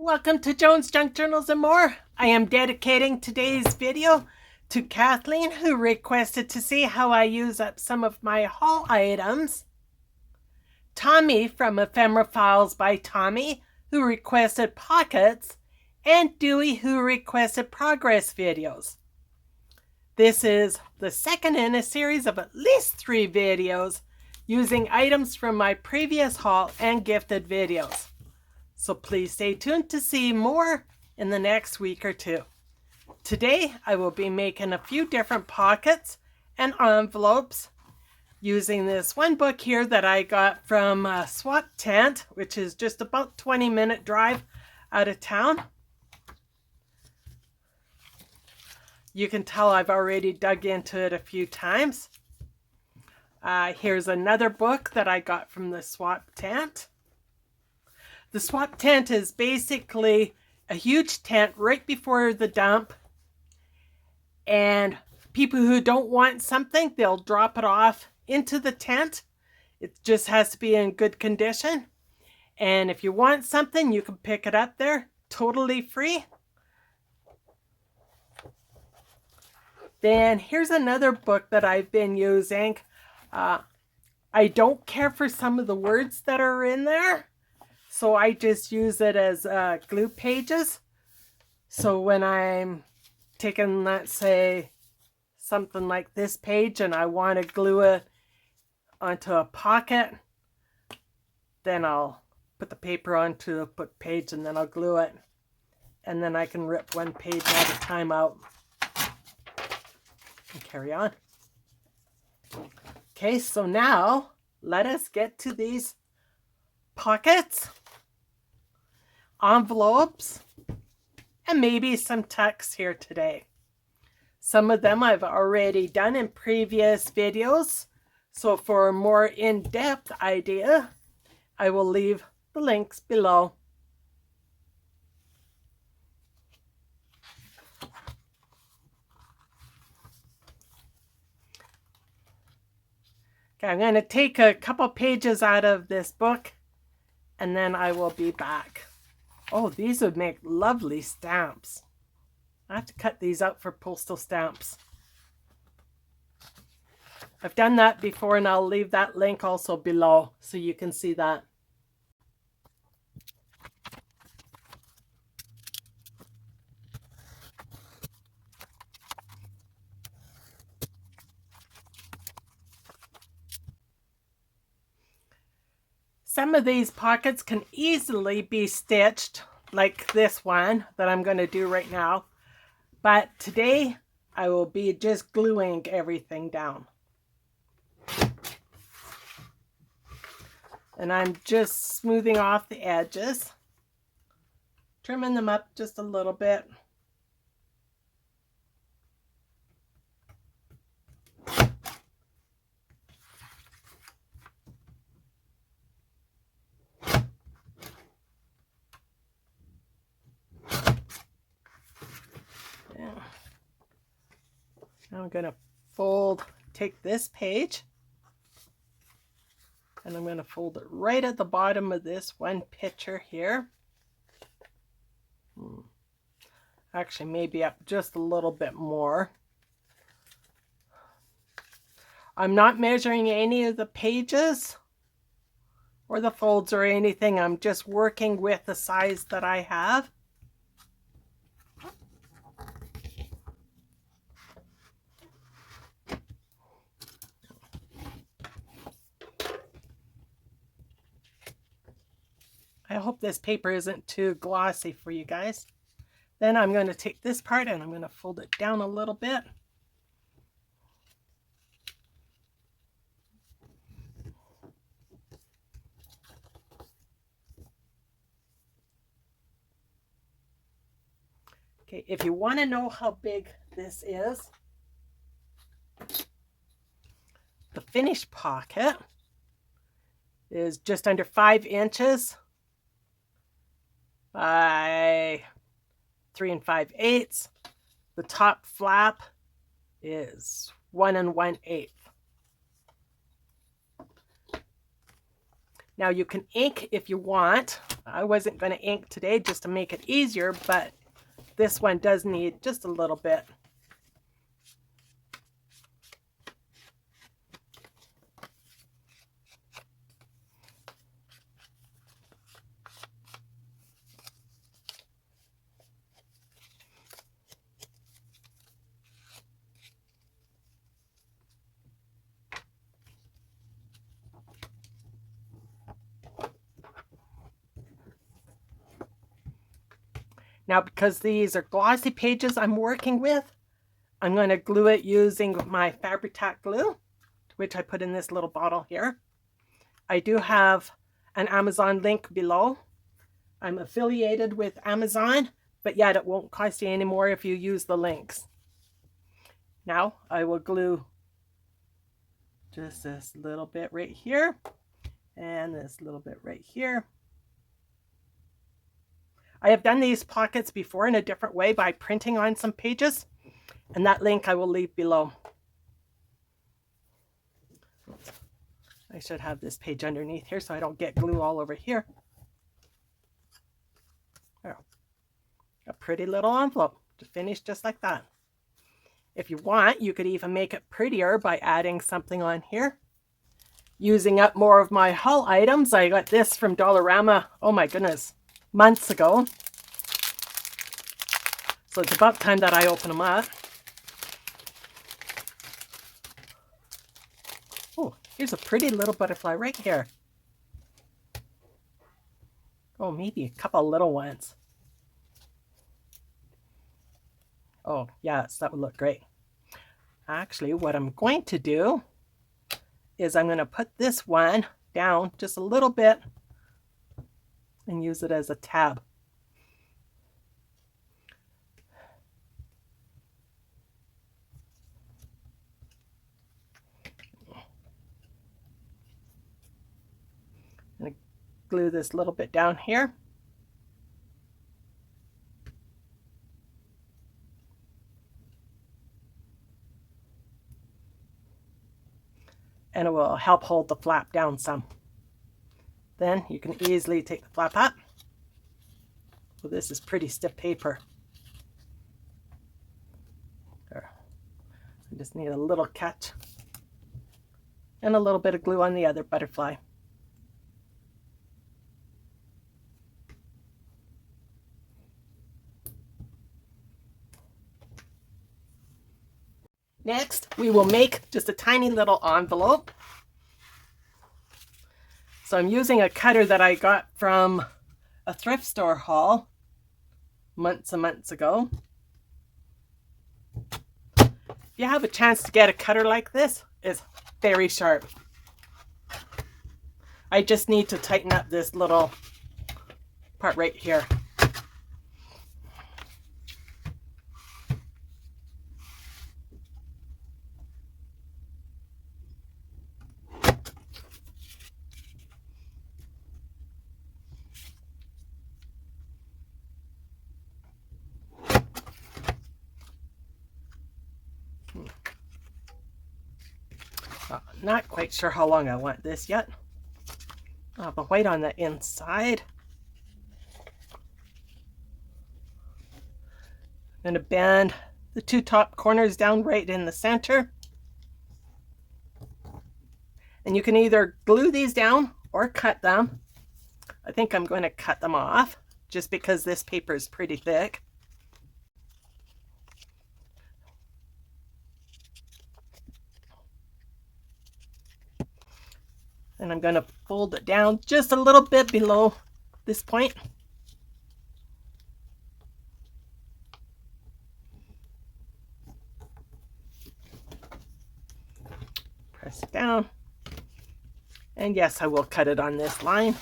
Welcome to Jones Junk Journals and More. I am dedicating today's video to Kathleen, who requested to see how I use up some of my haul items. Tomi from Ephemera Files by Tomi, who requested pockets, and Dewey, who requested progress videos. This is the second in a series of at least 3 videos using items from my previous haul and gifted videos. So please stay tuned to see more in the next week or two. Today I will be making a few different pockets and envelopes using this one book here that I got from a swap tent, which is just about 20-minute drive out of town. You can tell I've already dug into it a few times. Here's another book that I got from the swap tent. The swap tent is basically a huge tent right before the dump, and people who don't want something, they'll drop it off into the tent. It just has to be in good condition, and if you want something, you can pick it up there totally free. Then here's another book that I've been using. I don't care for some of the words that are in there, so I just use it as glue pages. So when I'm taking, let's say, something like this page and I want to glue it onto a pocket, then I'll put the paper onto the page and then I'll glue it. And then I can rip one page at a time out and carry on. Okay, so now let us get to these pockets, envelopes, and maybe some tucks here today. Some of them I've already done in previous videos, so for a more in-depth idea, I will leave the links below. Okay, I'm going to take a couple pages out of this book and then I will be back. Oh, these would make lovely stamps. I have to cut these out for postal stamps. I've done that before and I'll leave that link also below so you can see that. Some of these pockets can easily be stitched, like this one that I'm going to do right now. But today I will be just gluing everything down. And I'm just smoothing off the edges, trimming them up just a little bit. Now I'm going to take this page, and I'm going to fold it right at the bottom of this one picture here. Actually, maybe up just a little bit more. I'm not measuring any of the pages or the folds or anything. I'm just working with the size that I have. I hope this paper isn't too glossy for you guys. Then I'm going to take this part and I'm going to fold it down a little bit. Okay, if you want to know how big this is, the finished pocket is just under 5 inches by 3 5/8. The top flap is 1 1/8. Now you can ink if you want. I wasn't going to ink today just to make it easier, but this one does need just a little bit. Now, because these are glossy pages I'm working with, I'm going to glue it using my Fabri-Tac glue, which I put in this little bottle here. I do have an Amazon link below. I'm affiliated with Amazon, but yet it won't cost you any more if you use the links. Now, I will glue just this little bit right here, and this little bit right here. I have done these pockets before in a different way by printing on some pages, and that link I will leave below. I should have this page underneath here so I don't get glue all over here. There. A pretty little envelope to finish just like that. If you want, you could even make it prettier by adding something on here. Using up more of my haul items, I got this from Dollarama, oh my goodness, months ago. So it's about time that I open them up. Oh, here's a pretty little butterfly right here. Oh, maybe a couple little ones. Oh, yes, that would look great. Actually, what I'm going to do is I'm going to put this one down just a little bit and use it as a tab. I'm going to glue this little bit down here. And it will help hold the flap down some. Then you can easily take the flap up. Well, this is pretty stiff paper. There. I just need a little catch and a little bit of glue on the other butterfly. Next, we will make just a tiny little envelope. So I'm using a cutter that I got from a thrift store haul months and months ago. If you have a chance to get a cutter like this, it's very sharp. I just need to tighten up this little part right here. Not quite sure how long I want this yet. I'll have a white on the inside. I'm going to bend the two top corners down right in the center. And you can either glue these down or cut them. I think I'm going to cut them off just because this paper is pretty thick. And I'm going to fold it down just a little bit below this point. Press it down. And yes, I will cut it on this line.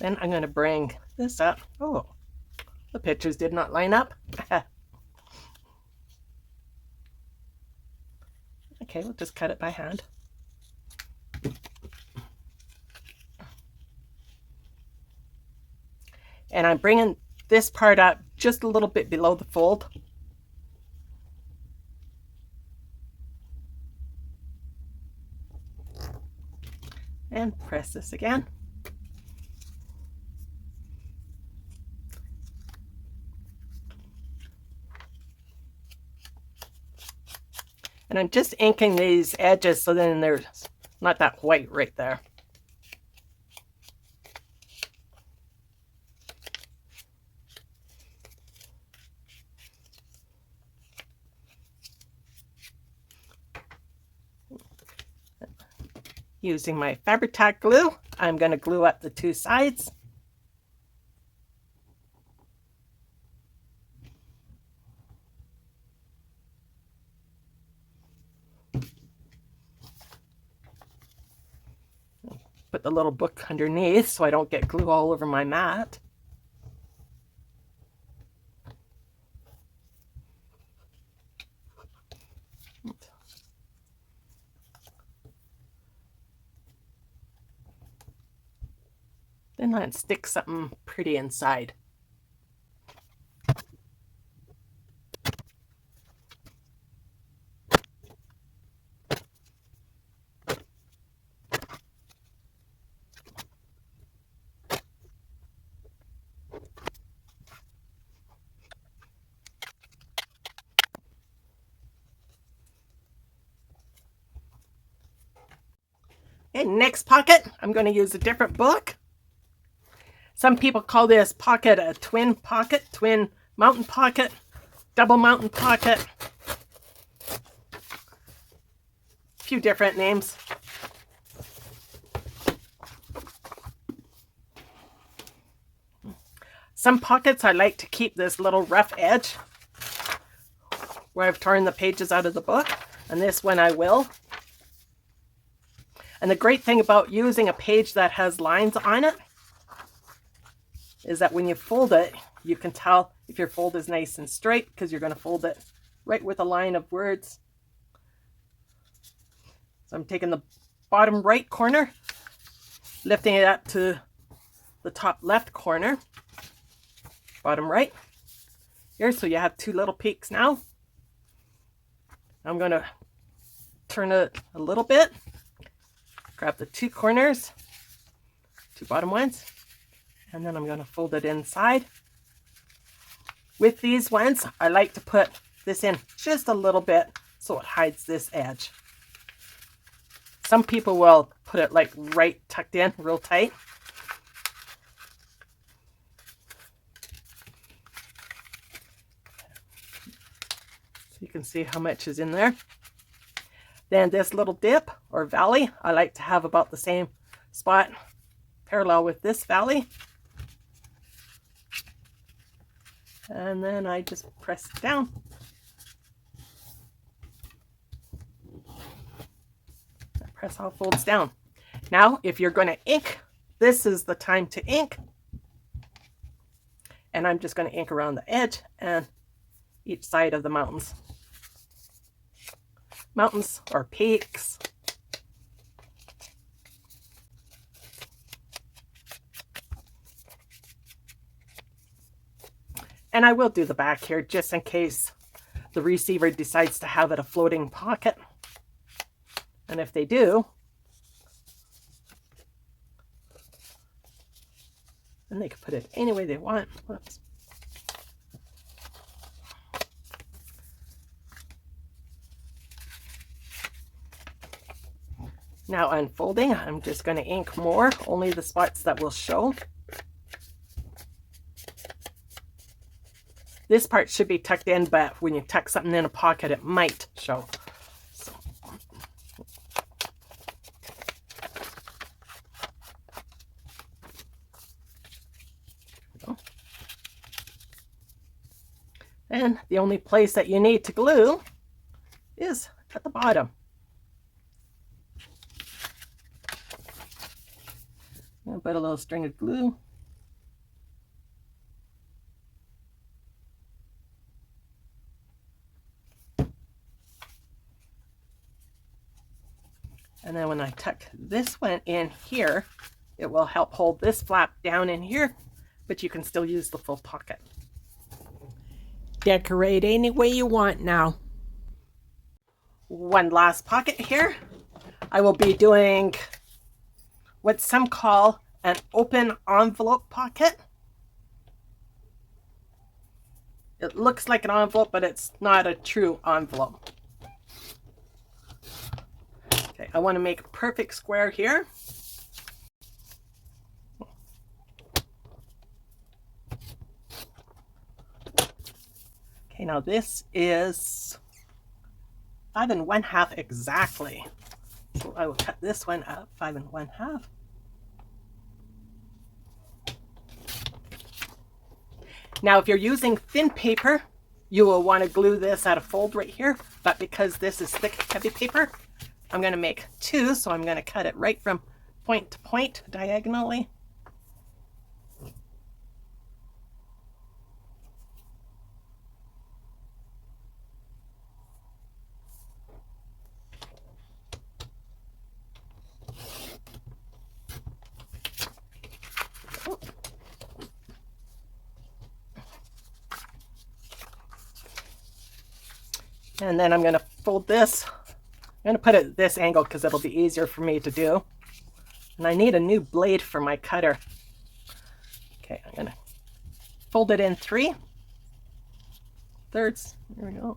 Then I'm going to bring this up. Oh, the pictures did not line up. Okay, we'll just cut it by hand. And I'm bringing this part up just a little bit below the fold. And press this again. And I'm just inking these edges so then there's not that white right there. Using my Fabri-Tac glue, I'm going to glue up the two sides. Put the little book underneath so I don't get glue all over my mat. Then let's stick something pretty inside. In next pocket, I'm going to use a different book. Some people call this pocket a twin pocket, twin mountain pocket, double mountain pocket. A few different names. Some pockets I like to keep this little rough edge where I've torn the pages out of the book, and this one I will. And the great thing about using a page that has lines on it is that when you fold it, you can tell if your fold is nice and straight because you're going to fold it right with a line of words. So I'm taking the bottom right corner, lifting it up to the top left corner, bottom right here, so you have two little peaks now. I'm going to turn it a little bit, grab the two corners, two bottom ones, and then I'm going to fold it inside. With these ones, I like to put this in just a little bit so it hides this edge. Some people will put it like right tucked in, real tight. So you can see how much is in there. Then this little dip or valley, I like to have about the same spot parallel with this valley. And then I just press it down. That press all folds down. Now, if you're going to ink, this is the time to ink. And I'm just going to ink around the edge and each side of the mountains. Mountains or peaks. And I will do the back here just in case the receiver decides to have it a floating pocket. And if they do, then they can put it any way they want. Whoops. Now unfolding, I'm just going to ink more, only the spots that will show. This part should be tucked in, but when you tuck something in a pocket, it might show. So. And the only place that you need to glue is at the bottom. I'll put a little string of glue. And then when I tuck this one in here, it will help hold this flap down in here but you can still use the full pocket. Decorate any way you want now. One last pocket here. I will be doing what some call an open envelope pocket. It looks like an envelope, but it's not a true envelope. Okay, I want to make a perfect square here. Okay, now this is 5 1/2 exactly. So I will cut this one up 5 1/2. Now, if you're using thin paper, you will want to glue this at a fold right here. But because this is thick, heavy paper, I'm going to make 2. So I'm going to cut it right from point to point diagonally. And then I'm going to fold this. I'm going to put it at this angle because it'll be easier for me to do. And I need a new blade for my cutter. Okay, I'm going to fold it in 3/3. There we go.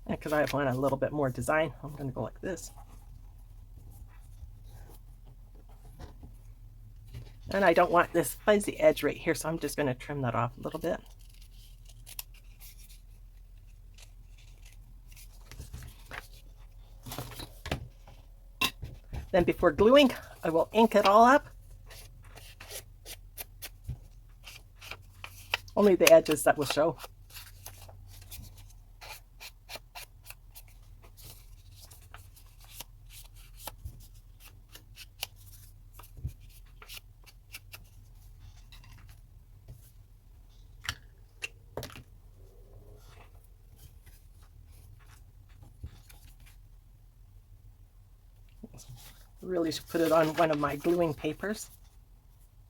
And because I want a little bit more design, I'm going to go like this. And I don't want this fuzzy edge right here, so I'm just going to trim that off a little bit. Then before gluing, I will ink it all up. Only the edges that will show. Really should put it on one of my gluing papers.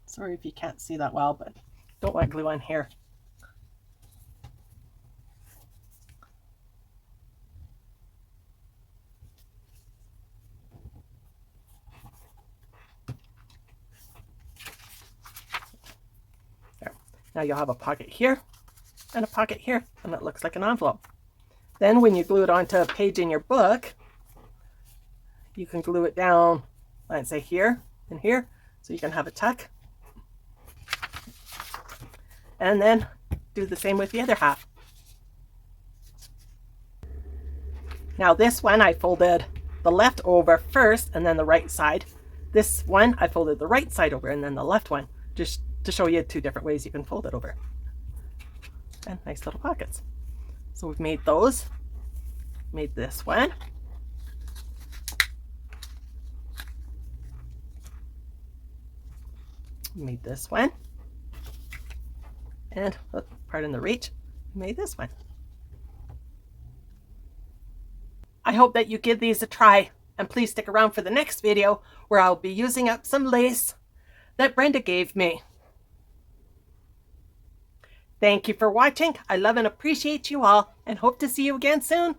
Sorry if you can't see that well, but don't want glue on here. There. Now you'll have a pocket here and a pocket here, and it looks like an envelope. Then when you glue it onto a page in your book, you can glue it down, let's say here and here, so you can have a tuck. And then do the same with the other half. Now this one I folded the left over first and then the right side. This one I folded the right side over and then the left one, just to show you 2 different ways you can fold it over. And nice little pockets. So we've made those, made this one. Made this one, and pardon the reach, made this one. I hope that you give these a try, and please stick around for the next video where I'll be using up some lace that Brenda gave me. Thank you for watching. I love and appreciate you all and hope to see you again soon.